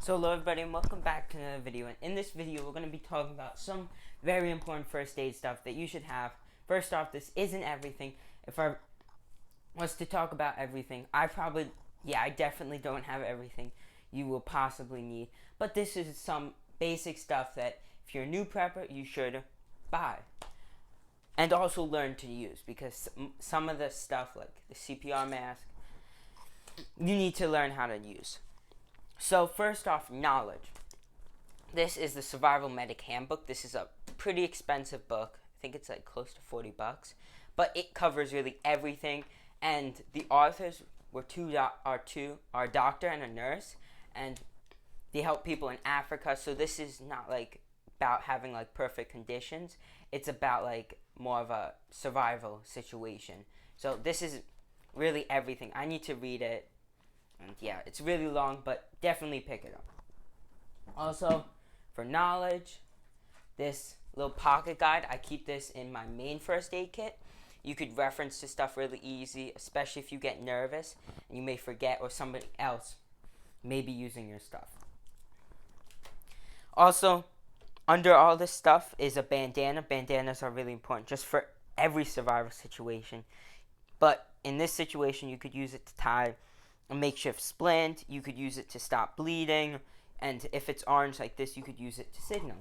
So hello everybody and welcome back to another video, and in this video we're going to be talking about some very important first aid stuff that you should have. First off, this isn't everything. If I was to talk about everything, I definitely don't have everything you will possibly need, but this is some basic stuff that if you're a new prepper you should buy and also learn to use, because some of the stuff like the CPR mask you need to learn how to use. So first off, knowledge. This is the Survival Medic Handbook. This is a pretty expensive book. I think it's like close to $40, but it covers really everything. And the authors were a doctor and a nurse, and they help people in Africa. So this is not like about having like perfect conditions. It's about like more of a survival situation. So this is really everything. I need to read it. And yeah, it's really long, but definitely pick it up. Also, for knowledge, this little pocket guide, I keep this in my main first aid kit. You could reference this stuff really easy, especially if you get nervous and you may forget, or somebody else may be using your stuff. Also, under all this stuff is a bandana. Bandanas are really important just for every survival situation. But in this situation, you could use it to tie a makeshift splint. You could use it to stop bleeding, and if it's orange like this, you could use it to signal.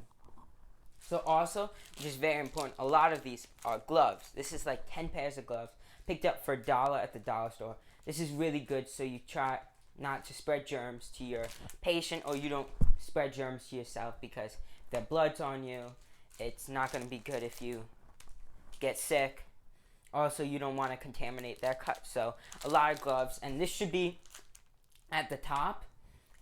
So also, which is very important, a lot of these are gloves. This is like 10 pairs of gloves picked up for $1 at the dollar store. This is really good, so you try not to spread germs to your patient, or you don't spread germs to yourself, because if their blood's on you, it's not going to be good if you get sick. Also, you don't want to contaminate their cut. So a lot of gloves, and this should be at the top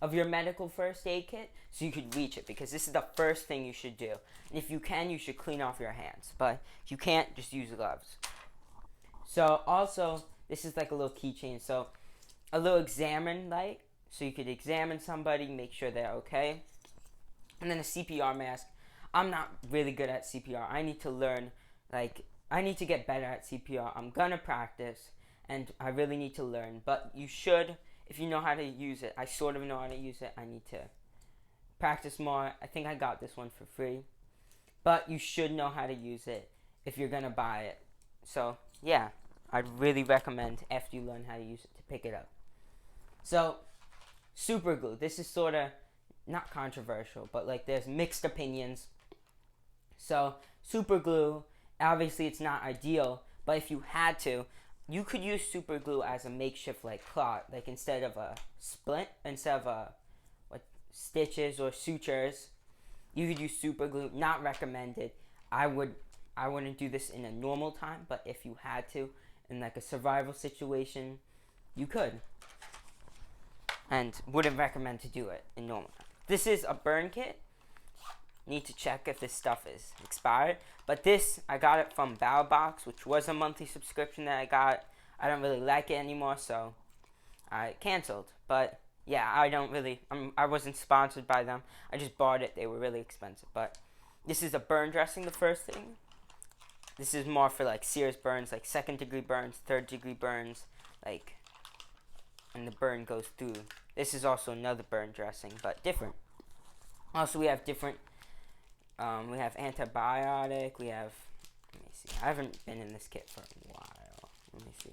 of your medical first aid kit so you could reach it, because this is the first thing you should do. And if you can, you should clean off your hands, but if you can't, just use gloves. So also, this is like a little keychain, so a little examine light, so you could examine somebody, make sure they're okay. And then a CPR mask. I'm not really good at CPR. I need to learn, I need to get better at CPR. I'm gonna practice, and I really need to learn. But you should, if you know how to use it. I sort of know how to use it. I need to practice more. I think I got this one for free. But you should know how to use it if you're gonna buy it. So, yeah, I'd really recommend, after you learn how to use it, to pick it up. So, Superglue. This is sort of not controversial, but like there's mixed opinions. So, Superglue, obviously it's not ideal, but if you had to, you could use super glue as a makeshift like clot, like instead of a splint, instead of stitches or sutures, you could use super glue. Not recommended. I wouldn't do this in a normal time, but if you had to in like a survival situation, you could, and wouldn't recommend to do it in normal time. This is a burn kit. Need to check if this stuff is expired, but this, I got it from BowBox, which was a monthly subscription that I got. I don't really like it anymore, so I canceled. But yeah, I wasn't sponsored by them. I just bought it. They were really expensive. But this is a burn dressing, the first thing. This is more for like serious burns, like 2nd degree burns, 3rd degree burns, like, and the burn goes through. This is also another burn dressing, but different. Also, we have different. We have antibiotic. We have, let me see. I haven't been in this kit for a while. Let me see.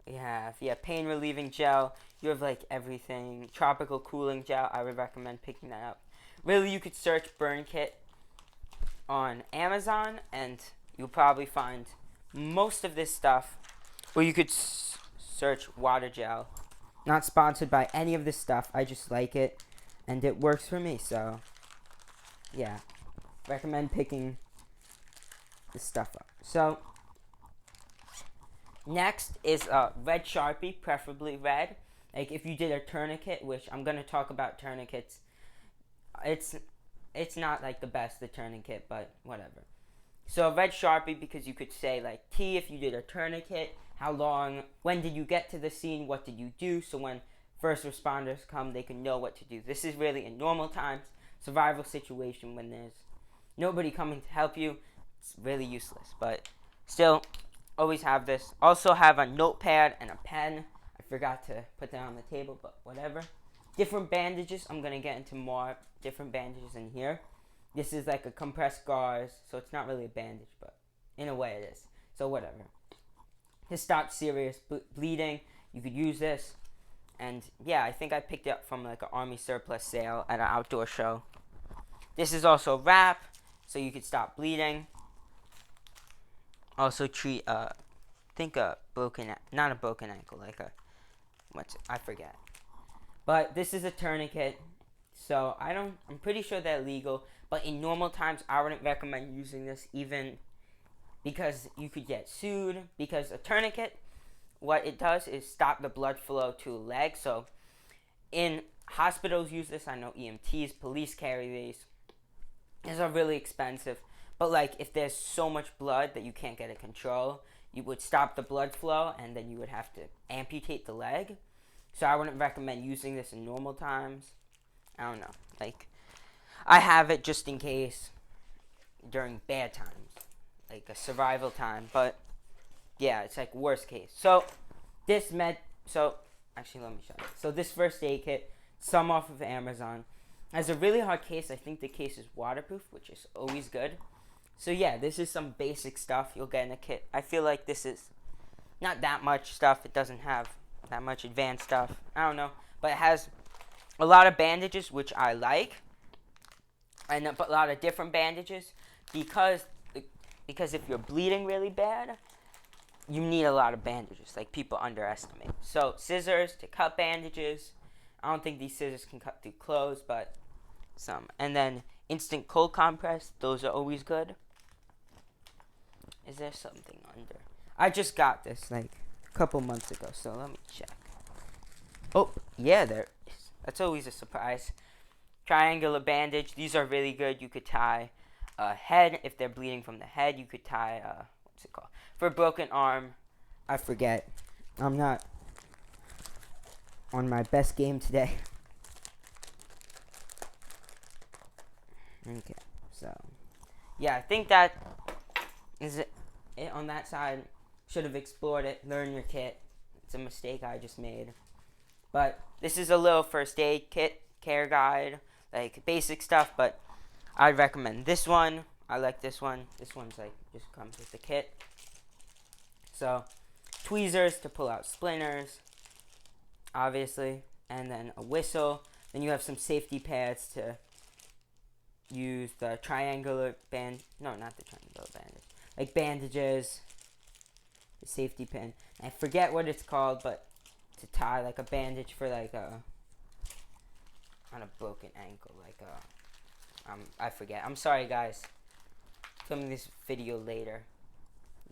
We have, pain relieving gel. You have like everything. Tropical cooling gel. I would recommend picking that up. Really, you could search burn kit on Amazon, and you'll probably find most of this stuff. Or you could search water gel. Not sponsored by any of this stuff. I just like it, and it works for me. So, yeah. Recommend picking this stuff up. So, next is a red Sharpie, preferably red. Like if you did a tourniquet, which I'm going to talk about tourniquets. It's not like the best, the tourniquet, but whatever. So a red Sharpie, because you could say like T if you did a tourniquet, how long, when did you get to the scene, what did you do, so when first responders come, they can know what to do. This is really in normal times, survival situation, when there's nobody coming to help you, it's really useless. But still, always have this. Also have a notepad and a pen. I forgot to put that on the table, but whatever. Different bandages. I'm gonna get into more different bandages in here. This is like a compressed gauze, so it's not really a bandage, but in a way it is. So whatever. To stop serious bleeding, you could use this. And yeah, I think I picked it up from like an army surplus sale at an outdoor show. This is also wrap, so you could stop bleeding. Also treat think a broken, not a broken ankle, like a, I forget. But this is a tourniquet, so I'm pretty sure they're legal, but in normal times I wouldn't recommend using this, even because you could get sued. Because a tourniquet, what it does is stop the blood flow to a leg. So in hospitals use this. I know EMTs, police carry these. These are really expensive, but like if there's so much blood that you can't get it control, you would stop the blood flow and then you would have to amputate the leg. So I wouldn't recommend using this in normal times. I don't know, like I have it just in case during bad times, like a survival time. But yeah, it's like worst case. So actually let me show you. So this first aid kit, some off of Amazon, has a really hard case. I think the case is waterproof, which is always good. So yeah, this is some basic stuff you'll get in a kit. I feel like this is not that much stuff. It doesn't have that much advanced stuff. I don't know, but it has a lot of bandages, which I like, and a lot of different bandages because if you're bleeding really bad, you need a lot of bandages. Like people underestimate. So scissors to cut bandages. I don't think these scissors can cut through clothes, but some. And then instant cold compress. Those are always good. Is there something under? I just got this like a couple months ago, so let me check. Oh, yeah, there is. That's always a surprise. Triangular bandage. These are really good. You could tie a head. If they're bleeding from the head, you could tie, what's it called? For a broken arm, I forget. I'm not on my best game today. Okay, so yeah, I think that is it on that side. Should have explored it. Learn your kit. It's a mistake I just made. But this is a little first aid kit, care guide, like basic stuff, but I'd recommend this one. I like this one. This one's like just comes with the kit. So tweezers to pull out splinters, obviously, and then a whistle. Then you have some safety pads to use the triangular not the triangular bandage, like bandages, the safety pin. I forget what it's called, but to tie like a bandage for like on a broken ankle, like I forget. I'm sorry guys, filming this video later.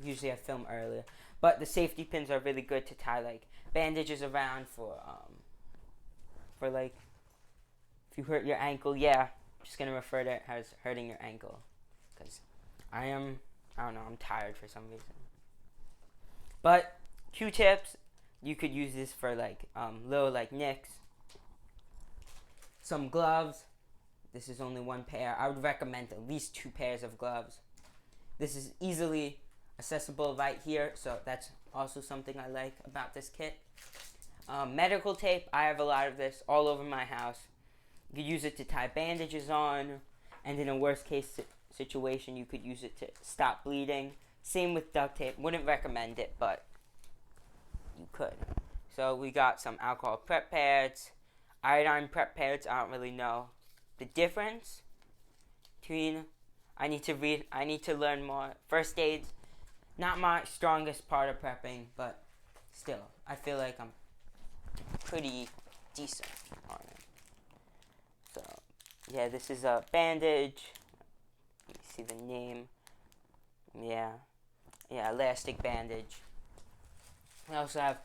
Usually I film earlier, but the safety pins are really good to tie like bandages around for like if you hurt your ankle. Yeah, I'm just gonna refer to it as hurting your ankle, because I don't know, I'm tired for some reason. But Q-tips, you could use this for like little like nicks. Some gloves. This is only one pair. I would recommend at least 2 pairs of gloves. This is easily accessible right here, so that's also something I like about this kit. Medical tape. I have a lot of this all over my house. You could use it to tie bandages on, and in a worst case situation, you could use it to stop bleeding. Same with duct tape. Wouldn't recommend it, but you could. So we got some alcohol prep pads, iodine prep pads. I don't really know the difference between. I need to learn more. First aid's not my strongest part of prepping, but still, I feel like I'm pretty decent on it. So yeah, this is a bandage. Let me see the name. Yeah, elastic bandage. We also have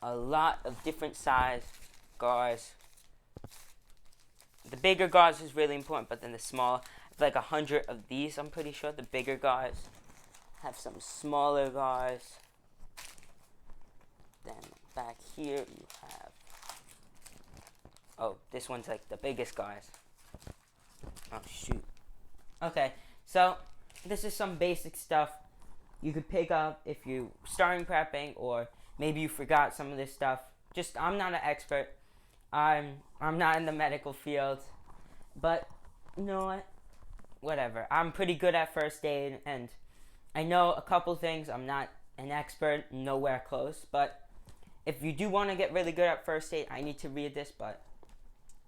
a lot of different size gauze. The bigger gauze is really important, but then the small, like 100 of these, I'm pretty sure. The bigger gauze have some smaller gauze. Then back here you have, this one's like the biggest gauze. Oh shoot. Okay, so this is some basic stuff you could pick up if you starting prepping, or maybe you forgot some of this stuff. I'm not an expert. I'm not in the medical field, but you know what? Whatever. I'm pretty good at first aid, and I know a couple things. I'm not an expert, nowhere close, but if you do want to get really good at first aid, I need to read this, but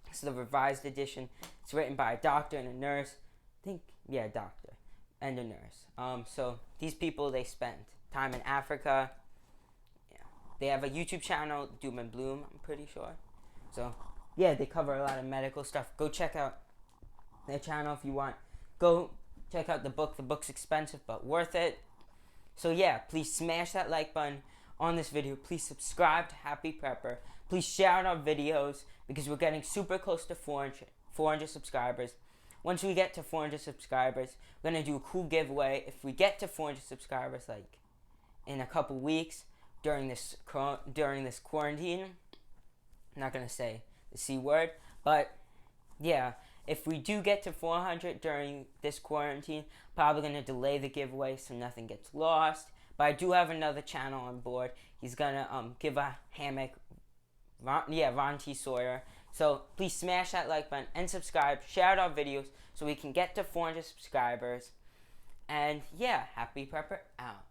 it's the revised edition. It's written by a doctor and a nurse. I think, yeah, doctor and a nurse. So these people, they spend time in Africa. Yeah. They have a YouTube channel, Doom and Bloom, I'm pretty sure. So, yeah, they cover a lot of medical stuff. Go check out their channel if you want. Go check out the book. The book's expensive, but worth it. So, yeah, please smash that like button on this video. Please subscribe to Happy Prepper. Please share out our videos because we're getting super close to 400 subscribers. Once we get to 400 subscribers, we're going to do a cool giveaway. If we get to 400 subscribers, like, in a couple weeks during this quarantine, I'm not going to say the C word, but, yeah, if we do get to 400 during this quarantine, probably going to delay the giveaway so nothing gets lost. But I do have another channel on board. He's going to give a hammock. Ron T. Sawyer. So please smash that like button and subscribe. Share out our videos so we can get to 400 subscribers. And yeah, Happy Prepper out.